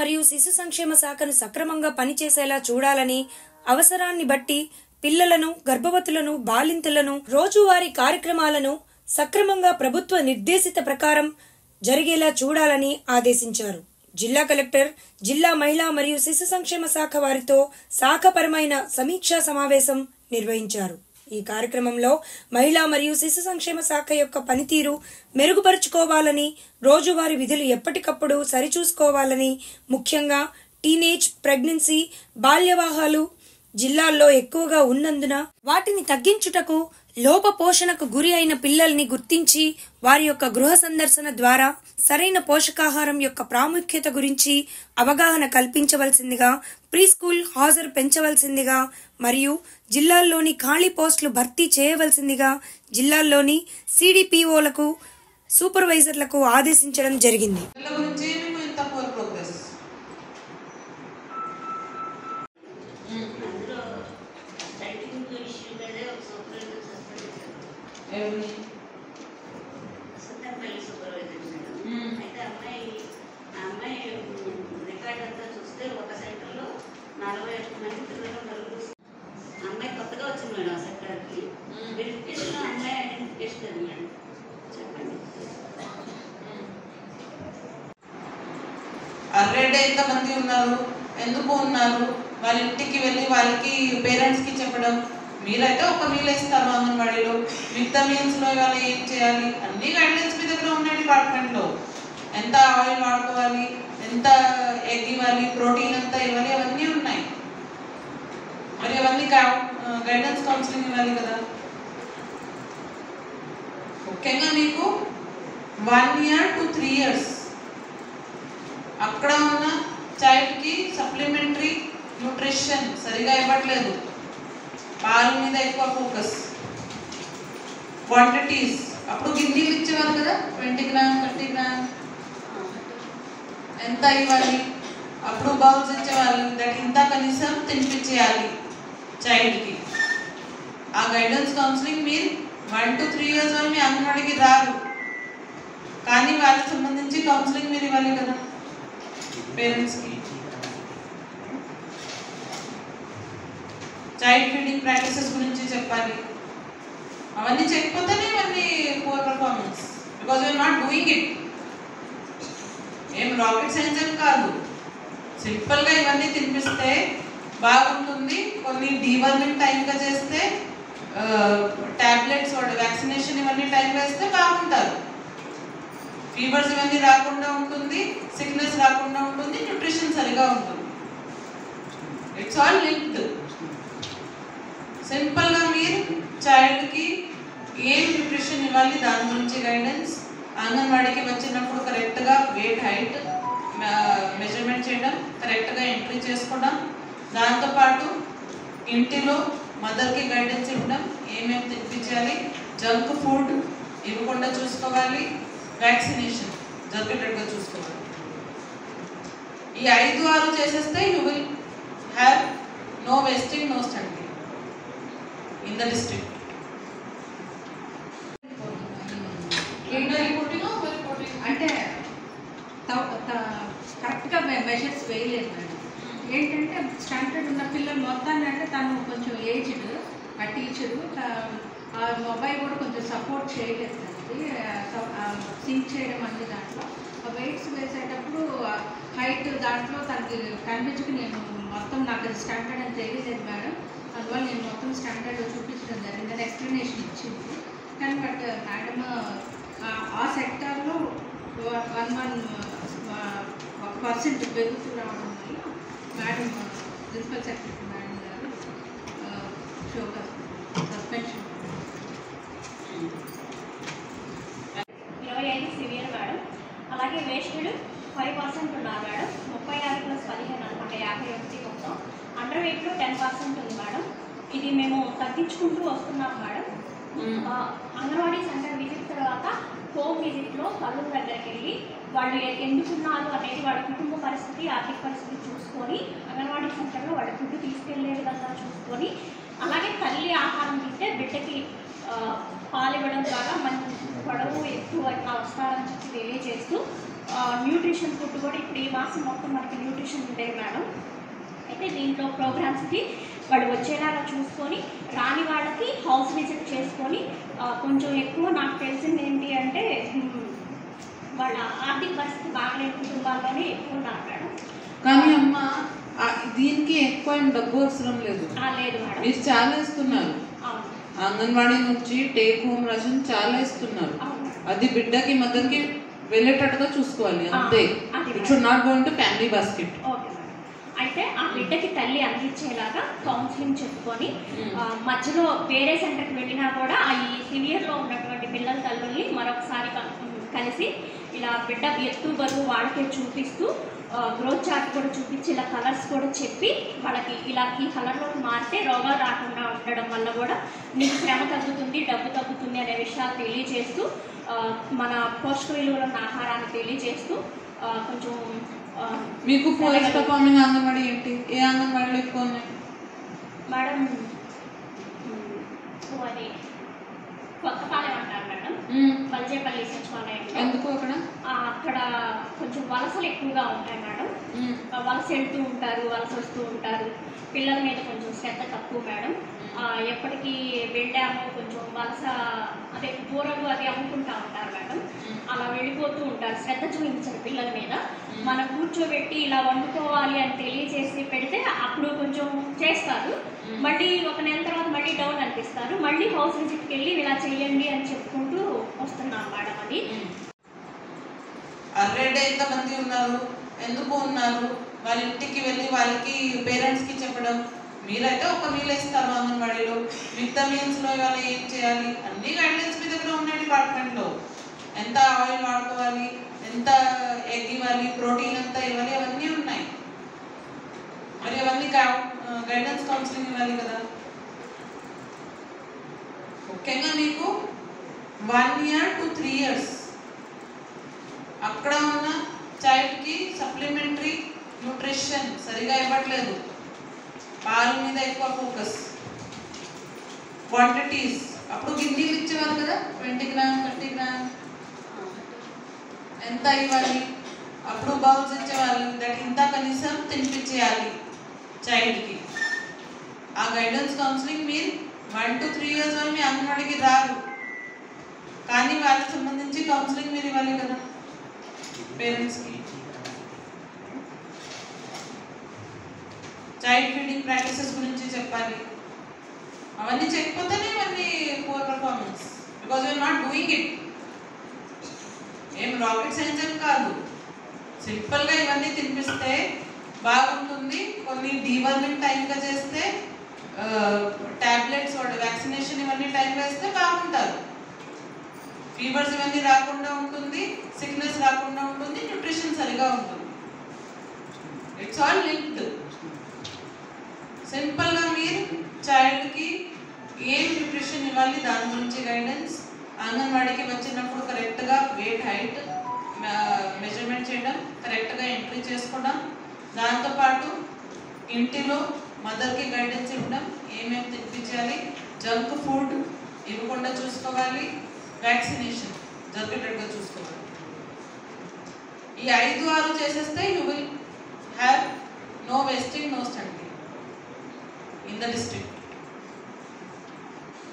మరియు శిశు సంక్షేమ శాఖను సక్రమంగా పనిచేసేలా చూడాలని, అవసరాన్ని బట్టి పిల్లలను, గర్భవతులను, బాలింతలను రోజువారీ కార్యక్రమాలను సక్రమంగా ప్రభుత్వ నిర్దేశిత ప్రకారం జరిగేలా చూడాలని ఆదేశించారు. జిల్లా కలెక్టర్ జిల్లా మహిళా మరియు శిశు సంక్షేమ శాఖ వారితో శాఖపరమైన సమీక్షా సమావేశం నిర్వహించారు. ఈ కార్యక్రమంలో మహిళా మరియు శిశు సంక్షేమ శాఖ యొక్క పనితీరు మెరుగుపరుచుకోవాలని, రోజువారీ విధులు ఎప్పటికప్పుడు సరిచూసుకోవాలని, ముఖ్యంగా టీనేజ్, ప్రెగ్నెన్సీ, బాల్యవాహాలు జిల్లాల్లో ఎక్కువగా ఉన్నందున వాటిని తగ్గించుటకు లోపపోషణకు గురి అయిన పిల్లల్ని గుర్తించి వారి యొక్క గృహ సందర్శన ద్వారా సరైన పోషకాహారం యొక్క ప్రాముఖ్యత గురించి అవగాహన కల్పించవలసిందిగా, ప్రీ స్కూల్ హాజరు పెంచవలసిందిగా మరియు జిల్లాల్లోని ఖాళీ పోస్టులు భర్తీ చేయవలసిందిగా జిల్లాల్లోని సిడిపిఓలకు, సూపర్వైజర్లకు ఆదేశించడం జరిగింది. అమ్మాయి కొత్తగా వచ్చింది మేడం సెక్టర్కి. వెరిఫికేషన్ అమ్మాయి ఐడెంటిఫికేషన్ అది మేడం. చెప్పండి. ఆల్రెడీ ఎంతమంది ఉన్నారు, ఎందుకు ఉన్నారు, వాళ్ళ ఇంటికి వెళ్ళి వాళ్ళకి పేరెంట్స్కి చెప్పడం. మీరైతే ఒక మీల్ ఇస్తారు అంగన్వాడీలో, మిగతా మీల్స్లో ఇవాళ ఏం చేయాలి అన్ని గైడ్లైన్స్ మీ దగ్గర ఉన్నాయి డిపార్ట్మెంట్లో. ఎంత ఆయిల్ వాడుకోవాలి, ఎంత ఎగ్ ఇవ్వాలి, ప్రోటీన్ ఎంత ఇవ్వాలి, అవన్నీ ఉన్నాయి. మరి అవన్నీ గైడెన్స్ కౌన్సిలింగ్ ఇవ్వాలి కదా. ముఖ్యంగా మీకు 1 year to 3 years అక్కడ ఉన్న చైల్డ్కి సప్లిమెంటరీ న్యూట్రిషన్ సరిగా ఇవ్వట్లేదు. పాలు మీద ఎక్కువ ఫోకస్, క్వాంటిటీస్. అప్పుడు గిన్నెలు ఇచ్చేవారు కదా, 20 grams 30 grams ఎంత ఇవ్వాలి. అప్పుడు బౌల్స్ ఇచ్చేవాళ్ళు, దట్ ఇంత కనీసం తినిపించేయాలి చైల్డ్కి. ఆ గైడెన్స్ కౌన్సిలింగ్ మీరు 1 to 3 years వాళ్ళు మీ అంగన్వాడికి రారు, కానీ వాళ్ళకి సంబంధించి కౌన్సిలింగ్ మీరు ఇవ్వాలి కదా పేరెంట్స్కి. చైల్డ్ ఫీడింగ్ ప్రాక్టీసెస్ గురించి చెప్పాలి. అవన్నీ చెప్పకపోతేనే ఇవన్నీ poor performance, because you're not doing it. ఏం రాకెట్ సైన్స్ అని కాదు, సింపుల్గా ఇవన్నీ తినిపిస్తే బాగుంటుంది. కొన్ని డీవర్మింగ్ టైంగా చేస్తే, టాబ్లెట్స్ వ్యాక్సినేషన్ ఇవన్నీ టైంగా ఇస్తే బాగుంటారు. ఫీవర్స్ ఇవన్నీ రాకుండా ఉంటుంది, సిక్నెస్ రాకుండా ఉంటుంది, న్యూట్రిషన్ సరిగా ఉంటుంది. It's all linked. సింపుల్గా మీరు చైల్డ్కి ఏం న్యూట్రిషన్ ఇవ్వాలి దాని గురించి గైడెన్స్. అంగన్వాడికి వచ్చినప్పుడు కరెక్ట్గా వెయిట్, హైట్ మెజర్మెంట్ చేయడం, కరెక్ట్గా ఎంట్రీ చేసుకోవడం. దాంతోపాటు ఇంటిలో మదర్కి గైడెన్స్ ఇవ్వడం, ఏమేమి తినిపించాలి, జంక్ ఫుడ్ ఇవ్వకుండా చూసుకోవాలి, వ్యాక్సినేషన్ జరిగేటట్టుగా చూసుకోవాలి. ఈ 5-6 చేసేస్తే you will have no wasting, no stunting in the district. అంటే కరెక్ట్గా మెజర్స్ వేయలేదు మేడం. ఏంటంటే స్టాండర్డ్ ఉన్న పిల్లలు మొత్తాన్ని, అంటే తను కొంచెం ఏజ్డ్, ఆ టీచరు ఆ మొబైల్ కూడా కొంచెం సపోర్ట్ చేయలేదు తనకి, సింక్ చేయడం అన్ని. దాంట్లో వెయిట్స్ వేసేటప్పుడు హైట్ దాంట్లో తనకి కనిపించక నేను మొత్తం నాకు అది స్టాండర్డ్ అని తెలియలేదు మేడం. అందువల్ల నేను మొత్తం స్టాండర్డ్ చూపించడం జరిగింది, అని ఎక్స్ప్లెనేషన్ ఇచ్చింది. కానీ బట్ మేడం ఆ సెక్టార్లో 1% పెరుగుతూ రావడం వల్ల మేడం, ప్రిన్సిపల్ సెక్రటరీ మేడం గారు సస్పెన్షన్. 25 severe madam. అలాగే వేస్టెడ్ 5% ఉన్నారు మేడం. 36 + 15 అనమాట, 51 మొత్తం. అండర్ వెయిట్లో 10% ఉంది మేడం. ఇది మేము తగ్గించుకుంటూ వస్తున్నాం మేడం. అంగన్వాడీ సెంటర్ విజిట్ తర్వాత హోమ్ విజిట్లో పల్లెల దగ్గరికి వెళ్ళి వాళ్ళు ఎందుకున్నారు అనేది వాళ్ళ కుటుంబ పరిస్థితి, ఆర్థిక పరిస్థితి చూసుకొని అంగన్వాడీ సెంటర్లో వాళ్ళ ఫుడ్ తీసుకెళ్లే విధంగా చూసుకొని, అలాగే తల్లి ఆహారం తింటే బిడ్డకి పాలు ఇవ్వడం ద్వారా మన పొడవు ఎక్కువ ఇట్లా వస్తారని చెప్పి తెలియజేస్తూ న్యూట్రిషన్ ఫుడ్ కూడా ఇప్పుడు ఈ మాసం మొత్తం మనకి న్యూట్రిషన్ ఉంటాయి మేడం. అయితే దీంట్లో ప్రోగ్రామ్స్కి వాడు వచ్చేలాగా చూసుకొని రాని వాళ్ళకి హౌస్ విజిట్ చేసుకొని కొంచెం ఎక్కువ నాకు తెలిసింది ఏంటి అంటే వాళ్ళ ఆర్థిక పరిస్థితి బాగలేని కుటుంబాల్లోనే ఎక్కువ ఉన్నారు మేడం. కానీ అమ్మ దీనికి ఎక్కువ డబ్బు అవసరం లేదు. లేదు మేడం, మీరు చాలా ఇస్తున్నారు. అంగన్వాడీ నుంచి టేక్ హోమ్ రేషన్ చాలా ఇస్తున్నారు. అది బిడ్డకి మదర్కి వెళ్ళేటట్టుగా చూసుకోవాలి అంతే. It should not go into family basket. Okay madam. అయితే ఆ బిడ్డకి తల్లి అందించేలాగా కౌన్సిలింగ్ చెప్పుకొని మధ్యలో వేరే సెంటర్కి వెళ్ళినా కూడా ఈ సివియర్లో ఉన్నటువంటి పిల్లల తల్లుల్ని మరొకసారి కలిసి ఇలా బిడ్డ ఎత్తు బరువు వాళ్ళకే చూపిస్తూ గ్రోత్ చార్ట్ కూడా చూపించి ఇలా కలర్స్ కూడా చెప్పి వాళ్ళకి ఇలా ఈ కలర్లోకి మారితే రోగాలు రాకుండా ఉండడం వల్ల కూడా నీకు శ్రమ తగ్గుతుంది, డబ్బు తగ్గుతుంది అనే విషయాలు తెలియజేస్తూ మన పోషక విలువలు ఉన్న ఆహారాన్ని తెలియజేస్తూ కొంచెం మీకు ఫోరెస్ట్ పర్ఫార్మింగ్ అంగన్వాడీ ఏంటి? ఏ అంగన్వాడీలో ఎక్కువ ఉన్నాయి మేడం? అది కొత్తపాలెం అంటారు మేడం, బల్జేపల్లి సచివాలయం. ఎందుకు అక్కడ కొంచెం వలసలు ఎక్కువగా ఉంటాయి మేడం. వలస వెళ్తూ ఉంటారు, వలస వస్తూ ఉంటారు. పిల్లల మీద కొంచెం శ్రద్ధ తక్కువ మేడం. ఎప్పటికీ వెళ్ళాము కొంచెం వలస అదే కూరలు అది అమ్ముకుంటూ ఉంటారు మేడం. అలా వెళ్ళిపోతూ ఉంటారు, శ్రద్ధ చూపించారు పిల్లల మీద. మనం కూర్చోబెట్టి ఇలా వండుకోవాలి అని తెలియజేసి పెడితే అప్పుడు కొంచెం చేస్తారు. మళ్ళీ ఒక నెల తర్వాత మళ్ళీ డౌన్ అనిపిస్తారు. మళ్ళీ హౌస్ విజిట్కి వెళ్ళి ఇలా చేయండి అని చెప్పుకుంటూ వస్తున్నాం మేడం. అది ఆల్రెడీ ఎంతమంది ఉన్నారు, ఎందుకు ఉన్నారు, వాళ్ళ ఇంటికి వెళ్ళి వాళ్ళకి పేరెంట్స్కి చెప్పడం. మీరైతే ఒక మీల్ ఇస్తారు అంగన్వాడీలో, మిగతా మీల్స్లో ఇవాళ ఏం చేయాలి అన్ని గైడ్లైన్స్ మీ దగ్గర ఉన్నాయి డిపార్ట్మెంట్లో. ఎంత ఆయిల్ వాడుకోవాలి, ఎంత ఎగ్ ఇవ్వాలి, ప్రోటీన్ ఎంత ఇవ్వాలి, అవన్నీ ఉన్నాయి. మరి అవన్నీ గైడెన్స్ కౌన్సిలింగ్ ఇవ్వాలి కదా. ముఖ్యంగా మీకు 1 year to 3 years అక్కడ ఉన్న చైల్డ్కి సప్లిమెంటరీ న్యూట్రిషన్ సరిగా ఇవ్వట్లేదు. పాల మీద ఎక్కువ ఫోకస్, క్వాంటిటీస్. అప్పుడు గిన్నెలు ఇచ్చేవారు కదా, 20 grams 30 grams ఎంత ఇవ్వాలి. అప్పుడు బౌల్స్ ఇచ్చేవాళ్ళు, దట్ ఇంత కనీసం తినిపించేయాలి చైల్డ్కి. ఆ గైడెన్స్ కౌన్సిలింగ్ మీరు 1 to 3 years వాళ్ళు మీ అంగన్వాడికి రారు, కానీ వాళ్ళకి సంబంధించి కౌన్సిలింగ్ మీరు ఇవ్వాలి కదా పేరెంట్స్కి. చైల్డ్ ఫీడింగ్ ప్రాక్టీసెస్ గురించి చెప్పాలి. అవన్నీ చెప్పకపోతేనే ఇవన్నీ poor performance, because you're not doing it. ఏం రాకెట్ సైన్స్ ఏం కాదు, సింపుల్గా ఇవన్నీ తినిపిస్తే బాగుంటుంది. కొన్ని డీవర్మింగ్ టైంగా చేస్తే, టాబ్లెట్స్ వ్యాక్సినేషన్ ఇవన్నీ టైంగా ఇస్తే బాగుంటారు. ఫీవర్స్ ఇవన్నీ రాకుండా ఉంటుంది, సిక్నెస్ రాకుండా ఉంటుంది, న్యూట్రిషన్ సరిగా ఉంటుంది. It's all linked. సింపుల్గా మీరు చైల్డ్కి ఏం న్యూట్రిషన్ ఇవ్వాలి దాని గురించి గైడెన్స్. అంగన్వాడీకి వచ్చినప్పుడు కరెక్ట్గా వెయిట్ హైట్ మెజర్మెంట్ చేయడం, కరెక్ట్గా ఎంట్రీ చేసుకోవడం. దాంతోపాటు ఇంటిలో మదర్కి గైడెన్స్ ఇవ్వడం, ఏమేమి తినిపించాలి, జంక్ ఫుడ్ ఇవ్వకుండా చూసుకోవాలి, వ్యాక్సినేషన్ జరిగేటట్టుగా చూసుకోవాలి. ఈ 5-6 చేసేస్తే you will have no wasting, no stunting in the district.